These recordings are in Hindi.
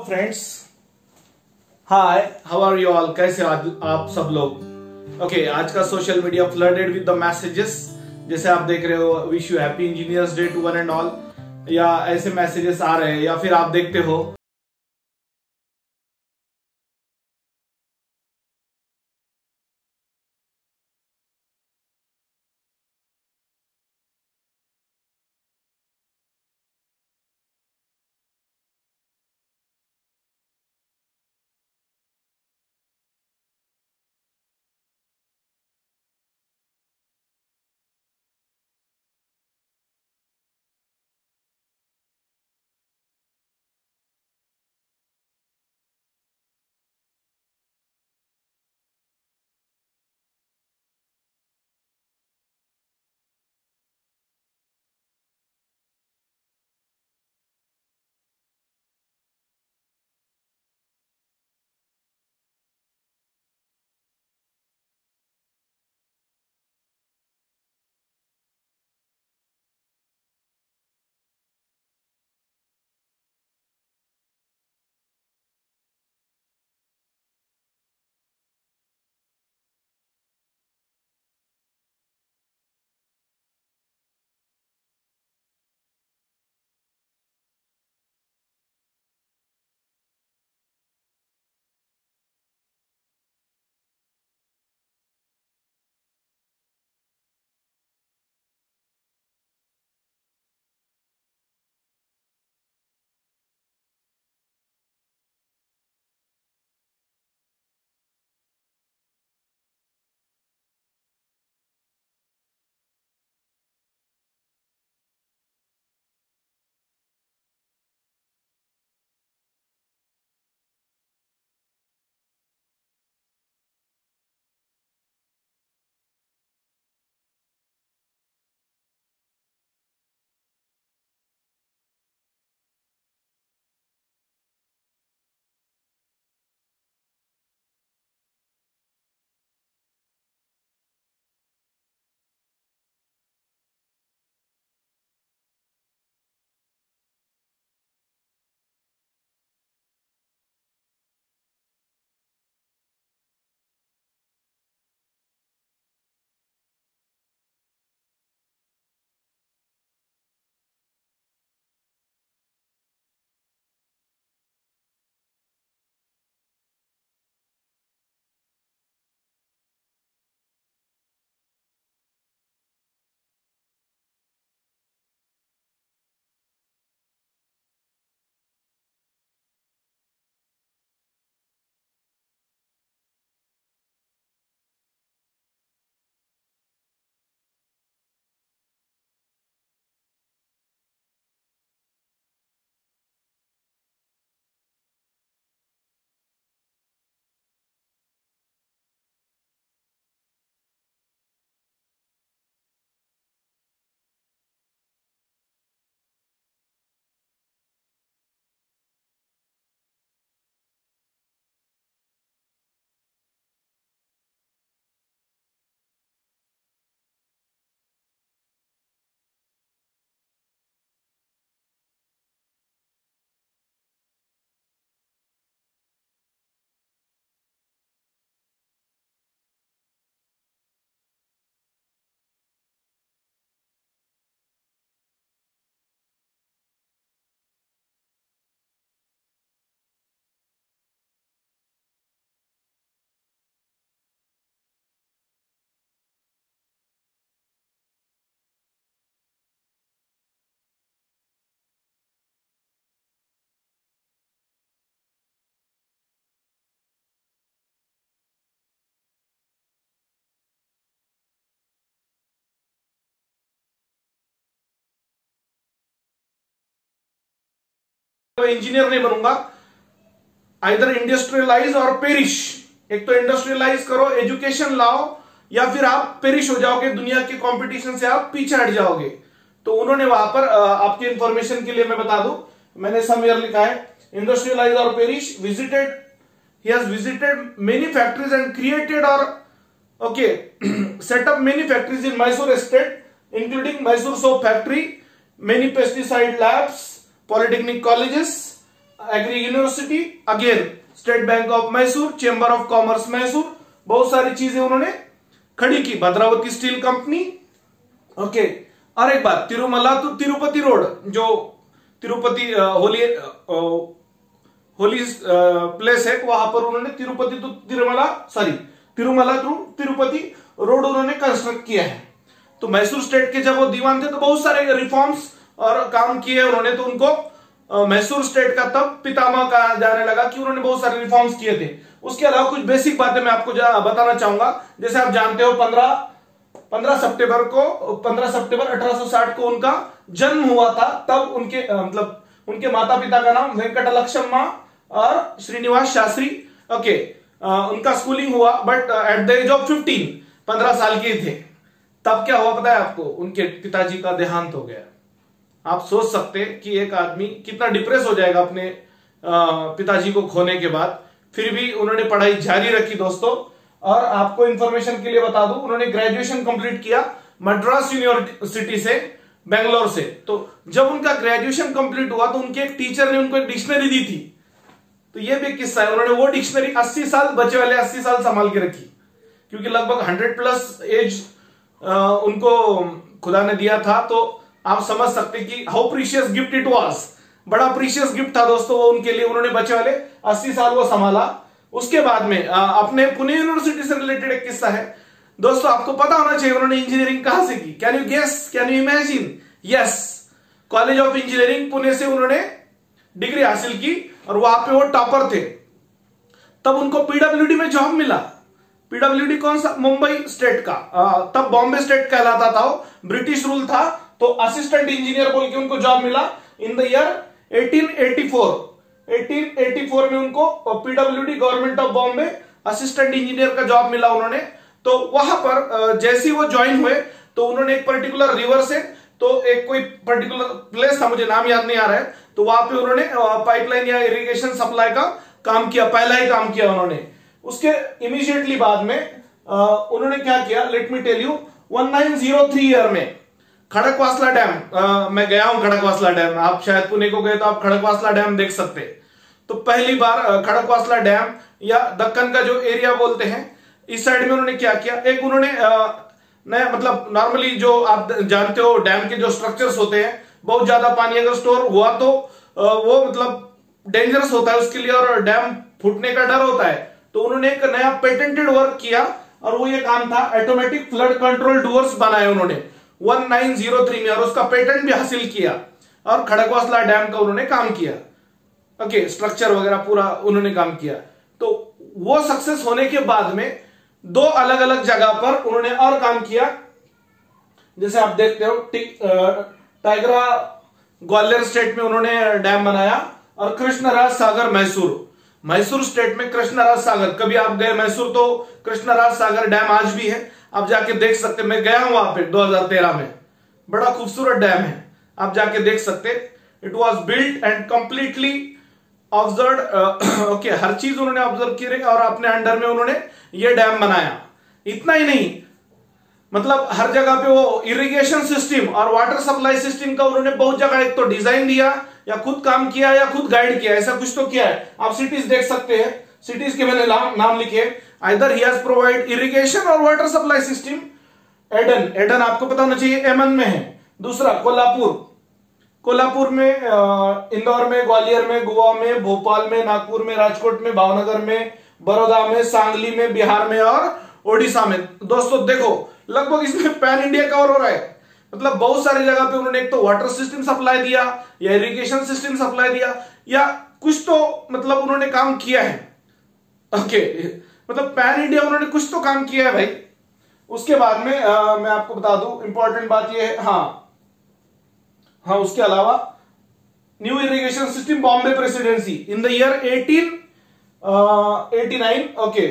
Friends, hi, how are you all? कैसे आप सब लोग? ओके, आज का social media flooded with the messages. जैसे आप देख रहे हो, wish you happy engineers day to one and all, या ऐसे मैसेजेस आ रहे हैं, या फिर आप देखते हो इंजीनियर नहीं बनूंगा, आइदर इंडस्ट्रियलाइज और पेरिश। एक तो इंडस्ट्रियलाइज करो, एजुकेशन लाओ, या फिर आप पेरिश हो जाओगे, दुनिया के कंपटीशन से आप पीछे हट जाओगे। तो उन्होंने वहां पर आपकी इंफॉर्मेशन के लिए मैं बता दूं, मैंने समवेयर लिखा है, industrialize or perish visited, he has visited many factories and created और set up many factories in Mysore state, including Mysore soap factory, many pesticide labs, polytechnic colleges, agri university, again state bank of Mysore, chamber of commerce Mysore, बहुत सारी चीजें उन्होंने खड़ी की। Bhadravati steel company, okay. और एक बात, तिरुमला टू तिरुपति रोड, जो तिरुपति होली प्लेस है, वहां पर उन्होंने Tirupati to Tirumala to Tirupati road उन्होंने कंस्ट्रक्ट किया है। तो मैसूर स्टेट के जब वो दीवान थे तो बहुत सारे रिफॉर्म्स और काम किए उन्होंने, तो उनको मैसूर स्टेट का तब पितामह कहा जाने लगा कि उन्होंने बहुत सारे रिफॉर्म्स किए थे। उसके अलावा कुछ बेसिक बातें मैं आपको बताना चाहूंगा। जैसे आप जानते हो 15 सितंबर 1860 को उनका जन्म हुआ था। तब उनके उनके माता पिता का नाम वेंकटलक्ष्मम्मा और श्रीनिवास शास्त्री, ओके। उनका स्कूलिंग हुआ, but at the age of 15 साल के थे। तब क्या हुआ पता है आपको? उनके पिताजी का देहांत हो गया। आप सोच सकते हैं कि एक आदमी कितना डिप्रेस हो जाएगा अपने पिताजी को खोने के बाद। फिर भी उन्होंने पढ़ाई जारी रखी दोस्तों। और आपको इंफॉर्मेशन के लिए बता दूं, उन्होंने ग्रेजुएशन कंप्लीट किया मद्रास यूनिवर्सिटी से, बेंगलोर से। तो जब उनका ग्रेजुएशन कंप्लीट हुआ तो उनके एक टीचर ने उनको एक डिक्शनरी दी थी। तो यह भी किस्सा है, उन्होंने वो डिक्शनरी 80 साल, बचे वाले 80 साल संभाल के रखी, क्योंकि लगभग 100+ एज उनको खुदा ने दिया था। तो आप समझ सकते कि how precious gift it was. बड़ा प्रीशियस गिफ्ट था दोस्तों वो उनके लिए। उन्होंने बचे वाले 80 साल वो संभाला। उसके बाद में अपने पुणे यूनिवर्सिटी से रिलेटेड एक किस्सा है दोस्तों। आपको पता होना चाहिए उन्होंने इंजीनियरिंग कहां से की। Can you guess, can you imagine? Yes, college of engineering Pune से उन्होंने डिग्री हासिल की और वहां पे वो टॉपर थे। तब उनको पीडब्ल्यूडी में जॉब मिला। पीडब्ल्यूडी कौन सा? मुंबई स्टेट का, तब बॉम्बे स्टेट कहलाता था वो, ब्रिटिश रूल था। तो असिस्टेंट इंजीनियर बोल के उनको जॉब मिला इन द ईयर 1884 में उनको PWD government of Bombay assistant engineer का जॉब मिला उन्होंने। तो वहां पर जैसे ही वो ज्वाइन हुए तो उन्होंने एक पर्टिकुलर रिवर से, तो एक कोई पर्टिकुलर प्लेस था, मुझे नाम याद नहीं आ रहा है, तो वहां पे उन्होंने पाइपलाइन या इरिगेशन सप्लाई का काम किया, पहला ही काम किया उन्होंने। उसके इमीडिएटली बाद में उन्होंने क्या किया, let me tell you. 1903 year में खड़कवासला डैम, मैं गया हूं खड़कवासला डैम, आप शायद पुणे को गए तो आप खड़कवासला डैम देख सकते। तो पहली बार खड़कवासला डैम या दक्कन का जो एरिया बोलते हैं, इस साइड में उन्होंने क्या किया, एक उन्होंने नया, मतलब नॉर्मली जो आप जानते हो डैम के जो स्ट्रक्चर्स होते हैं, बहुत ज्यादा पानी अगर स्टोर हुआ तो वो मतलब डेंजरस होता है उसके लिए और डैम फूटने का डर होता है। तो उन्होंने एक नया पेटेंटेड वर्क किया और वो ये काम था, ऑटोमेटिक फ्लड कंट्रोल डूअर्स बनाए उन्होंने 1903 में, और उसका पेटेंट भी हासिल किया और खड़कवासला डैम का उन्होंने काम किया। ओके, स्ट्रक्चर वगैरह पूरा उन्होंने काम किया। तो वो सक्सेस होने के बाद में 2 अलग अलग जगह पर उन्होंने और काम किया। जैसे आप देखते हो टाइगरा ग्वालियर स्टेट में उन्होंने डैम बनाया, और कृष्णराज सागर मैसूर स्टेट में कृष्णराज सागर, कभी आप गए मैसूर तो कृष्णराज सागर डैम आज भी है, आप जाके देख सकते। मैं गया हूं वहां पे 2013 में, बड़ा खूबसूरत डैम है, आप जाके देख सकते। It was built and completely observe, okay, हर चीज उन्होंने ऑब्जर्व की और अपने अंडर में उन्होंने ये डैम बनाया। इतना ही नहीं, मतलब हर जगह पे वो इरिगेशन सिस्टम और वाटर सप्लाई सिस्टम का उन्होंने बहुत जगह एक तो डिजाइन दिया, या खुद काम किया या खुद गाइड किया, ऐसा कुछ तो किया है। आप सिटीज देख सकते हैं, सिटीज के मैंने नाम लिखे, either he has provide irrigation और वाटर सप्लाई सिस्टम। एडन आपको पता होना चाहिए एमन में है। दूसरा कोल्हापुर में, इंदौर में, ग्वालियर में, गोवा में, भोपाल में, नागपुर में, राजकोट में, भावनगर में, बड़ौदा में, सांगली में, बिहार में और ओडिशा में। दोस्तों देखो, लगभग इसमें पैन इंडिया कवर हो रहा है। मतलब बहुत सारी जगह पे उन्होंने एक तो वाटर सिस्टम सप्लाई दिया या इरिगेशन सिस्टम सप्लाई दिया, या कुछ तो मतलब उन्होंने काम किया है। ओके, मतलब पैन इंडिया उन्होंने कुछ तो काम किया है भाई। उसके बाद में मैं आपको बता दूं, इंपॉर्टेंट बात यह है, हाँ, उसके अलावा new irrigation system Bombay presidency in the year 1889, okay.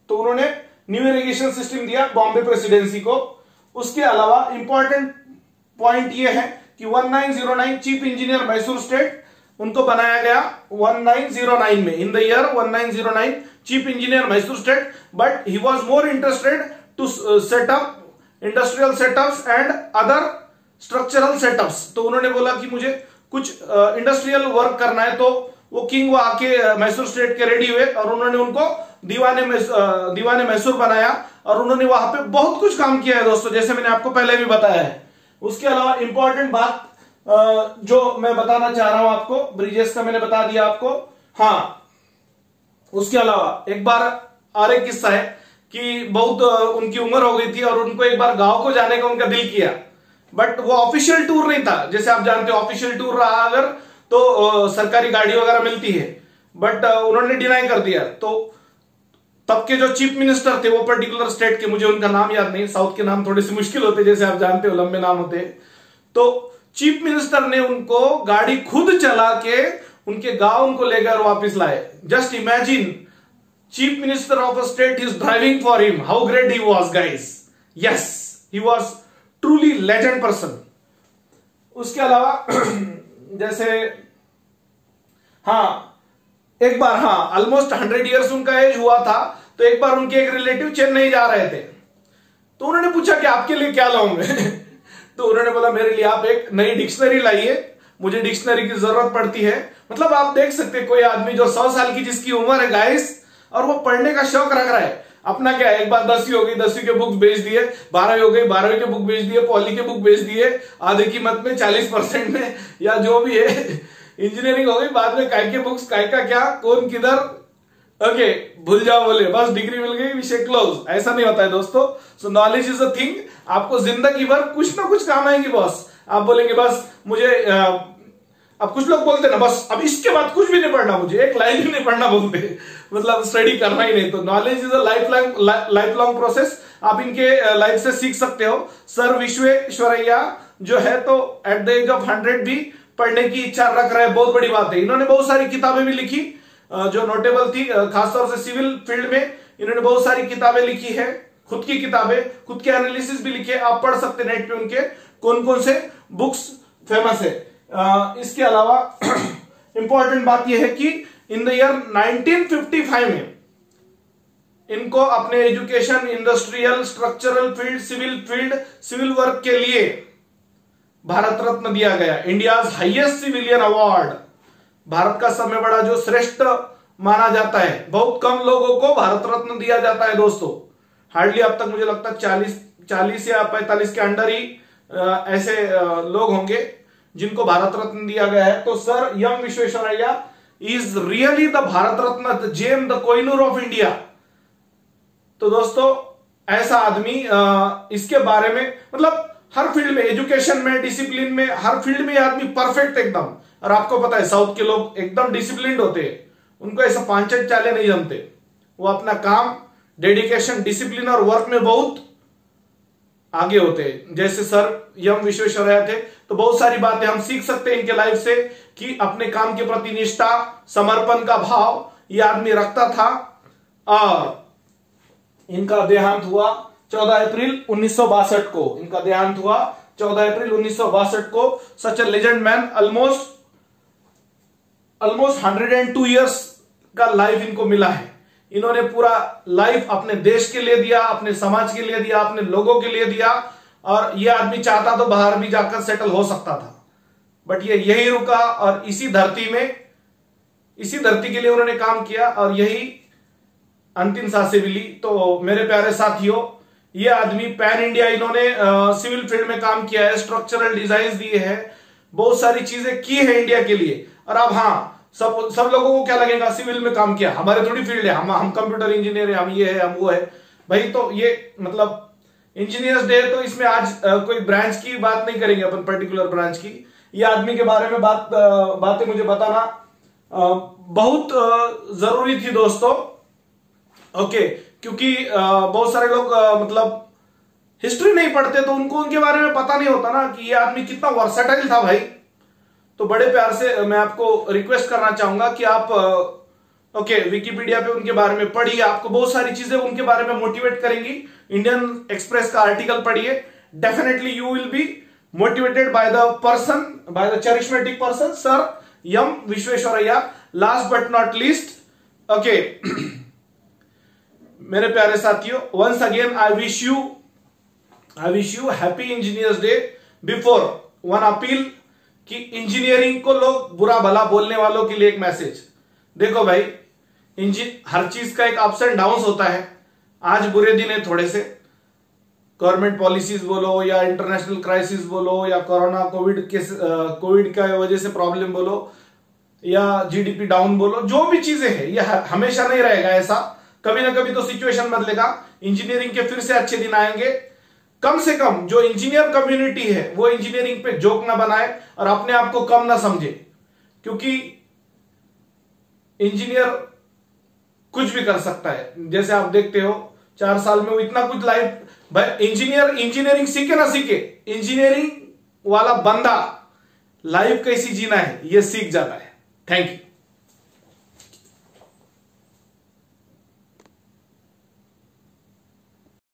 तो उन्होंने न्यू इरिगेशन सिस्टम दिया बॉम्बे प्रेसिडेंसी को। उसके अलावा इंपॉर्टेंट पॉइंट ये है कि 1909 चीफ इंजीनियर मैसूर स्टेट, उनको बनाया गया 1909 में, in the year 1909 chief engineer Mysore state, but he was more interested to set up industrial setups and other structural setups. तो उन्होंने बोला कि मुझे कुछ इंडस्ट्रियल वर्क करना है, तो वो किंग वो आके मैसूर स्टेट के रेडी हुए और उन्होंने उनको दीवाने मैसूर बनाया और उन्होंने वहां पे बहुत कुछ काम किया है दोस्तों, जैसे मैंने आपको पहले भी बताया है। उसके अलावा इंपॉर्टेंट बात जो मैं बताना चाह रहा हूं आपको, ब्रिजेस का मैंने बता दिया आपको। हाँ, उसके अलावा एक बार और एक किस्सा है कि बहुत उनकी उम्र हो गई थी और उनको एक बार गांव को जाने का उनका दिल किया, बट वो ऑफिशियल टूर नहीं था। जैसे आप जानते हो ऑफिशियल टूर रहा अगर तो सरकारी गाड़ी वगैरह मिलती है, बट उन्होंने डिनाई कर दिया। तो तब के जो चीफ मिनिस्टर थे वो पर्टिकुलर स्टेट के, मुझे उनका नाम याद नहीं, साउथ के नाम थोड़े से मुश्किल होते जैसे आप जानते हो, लंबे नाम होते। तो चीफ मिनिस्टर ने उनको गाड़ी खुद चला के उनके गांव उनको लेकर वापस लाए। Just imagine, chief minister of a state is driving for him, how great he was guys. Yes, he was truly legend person. उसके अलावा जैसे हाँ, एक बार हाँ ऑलमोस्ट 100 इयर्स उनका एज हुआ था, तो एक बार उनके एक रिलेटिव चेन्नई जा रहे थे, तो उन्होंने पूछा कि आपके लिए क्या लाऊं मैं तो उन्होंने बोला मेरे लिए आप एक नई डिक्शनरी लाइए, मुझे डिक्शनरी की जरूरत पड़ती है। मतलब आप देख सकते हैं कोई आदमी जो 100 साल की जिसकी उम्र है गाइस, और वो पढ़ने का शौक रख रहा है। अपना क्या है, एक बार 10वीं हो गई, 10वीं के बुक बेच दिए, 12वीं हो गई, 12वीं के बुक बेच दिए, पॉली के बुक बेच दिए आधे कीमत में 40% में, या जो भी है। इंजीनियरिंग हो गई, बाद में काय के बुक्स, काय का क्या, कौन किधर, ओके भूल जाओ, बोले बस डिग्री मिल गई, विषय क्लोज। ऐसा नहीं होता है दोस्तों। सो नॉलेज इज अ थिंग, आपको जिंदगी भर कुछ ना कुछ काम आएंगी बॉस। आप बोलेंगे बस मुझे अब कुछ लोग बोलते ना बस अब इसके बाद कुछ भी नहीं पढ़ना, मुझे एक लाइन भी नहीं पढ़ना बोलते, मतलब स्टडी करना ही नहीं। तो knowledge is a life long process, आप इनके लाइफ से सीख सकते हो। सर विश्वेश्वरैया जो है तो एट द एज ऑफ 100 भी पढ़ने की इच्छा रख रहे हैं, बहुत बड़ी बात है। इन्होंने बहुत सारी किताबें भी लिखी जो नोटेबल थी, खासतौर से सिविल फील्ड में इन्होंने बहुत सारी किताबें लिखी है, खुद की किताबें, खुद के एनालिसिस भी लिखे, आप पढ़ सकते हैं नेट पे उनके कौन कौन से बुक्स फेमस है। इसके अलावा इंपॉर्टेंट बात यह है कि इन द ईयर 1955 में इनको अपने education, industrial, structural field, civil work के लिए भारत रत्न दिया गया, India's highest civilian award. Bharat का सबसे बड़ा जो श्रेष्ठ माना जाता है, बहुत कम लोगों को भारत रत्न दिया जाता है दोस्तों। हार्डली अब तक मुझे लगता है 40 या 45 के अंडर ही ऐसे लोग होंगे जिनको भारत रत्न दिया गया है। तो sir M Visvesvaraya is really the Bharat Ratna, the gem, the Kohinoor of India. तो दोस्तों ऐसा आदमी, इसके बारे में मतलब हर फील्ड में, एजुकेशन में, डिसिप्लिन में, हर फील्ड में आदमी परफेक्ट एकदम। और आपको पता है साउथ के लोग एकदम डिसिप्लिन्ड होते हैं, उनको ऐसा पांचट चाले नहीं जमते। वो अपना काम, डेडिकेशन, डिसिप्लिन और वर्क में बहुत आगे होते हैं। जैसे सर एम विश्वेश्वरैया थे, तो बहुत सारी बातें हम सीख सकते हैं इनके लाइफ से कि अपने काम के प्रति निष्ठा, समर्पण का भाव ये आदमी रखता था। और इनका देहांत हुआ 14 अप्रैल 1962 को। इनका देहांत हुआ 14 अप्रैल 1962 को। Such a legend man, almost 102 years का लाइफ इनको मिला है। इन्होंने पूरा लाइफ अपने देश के लिए दिया, अपने समाज के लिए दिया, अपने लोगों के लिए दिया। और ये आदमी चाहता तो बाहर भी जाकर सेटल हो सकता था, बट ये यही रुका और इसी धरती के लिए उन्होंने काम किया और यही अंतिम सांसें भी ली। तो मेरे प्यारे साथियों, ये आदमी पैन इंडिया, इन्होंने सिविल फील्ड में काम किया है, स्ट्रक्चरल डिजाइन दिए हैं, बहुत सारी चीजें की है इंडिया के लिए। और अब हाँ, सब लोगों को क्या लगेगा, सिविल में काम किया, हमारे थोड़ी फील्ड है, हम कंप्यूटर इंजीनियर है, हम ये है, हम वो है। भाई तो ये मतलब इंजीनियर्स डे, तो इसमें आज कोई ब्रांच की बात नहीं करेंगे अपन, पर्टिकुलर ब्रांच की। ये आदमी के बारे में बातें मुझे बताना बहुत जरूरी थी दोस्तों। ओके, क्योंकि बहुत सारे लोग मतलब हिस्ट्री नहीं पढ़ते, तो उनको उनके बारे में पता नहीं होता ना कि ये आदमी कितना वर्सेटाइल था भाई। तो बड़े प्यार से मैं आपको रिक्वेस्ट करना चाहूंगा कि आप विकिपीडिया पे उनके बारे में पढ़िए, आपको बहुत सारी चीजें उनके बारे में मोटिवेट करेंगी। इंडियन एक्सप्रेस का आर्टिकल पढ़िए, definitely you will be motivated by the charismatic person sir M Visvesvaraya. Last but not least, okay मेरे प्यारे साथियों, once again I wish you happy engineers day. Before one appeal कि इंजीनियरिंग को लोग बुरा भला बोलने वालों के लिए एक मैसेज, देखो भाई हर चीज का एक अप्स एंड डाउन्स होता है। आज बुरे दिन है थोड़े से, गवर्नमेंट पॉलिसीज बोलो या इंटरनेशनल क्राइसिस बोलो या कोरोना कोविड का वजह से प्रॉब्लम बोलो या जीडीपी डाउन बोलो, जो भी चीजें हैं ये हमेशा नहीं रहेगा ऐसा, कभी ना कभी तो सिचुएशन बदलेगा। इंजीनियरिंग के फिर से अच्छे दिन आएंगे। कम से कम जो इंजीनियर कम्युनिटी है वो इंजीनियरिंग पे जोक ना बनाए और अपने आप को कम ना समझे, क्योंकि इंजीनियर कुछ भी कर सकता है। जैसे आप देखते हो 4 साल में वो इतना कुछ लाइफ, भाई इंजीनियरिंग सीखे ना सीखे, इंजीनियरिंग वाला बंदा लाइफ कैसी जीना है ये सीख जाता है। Thank you.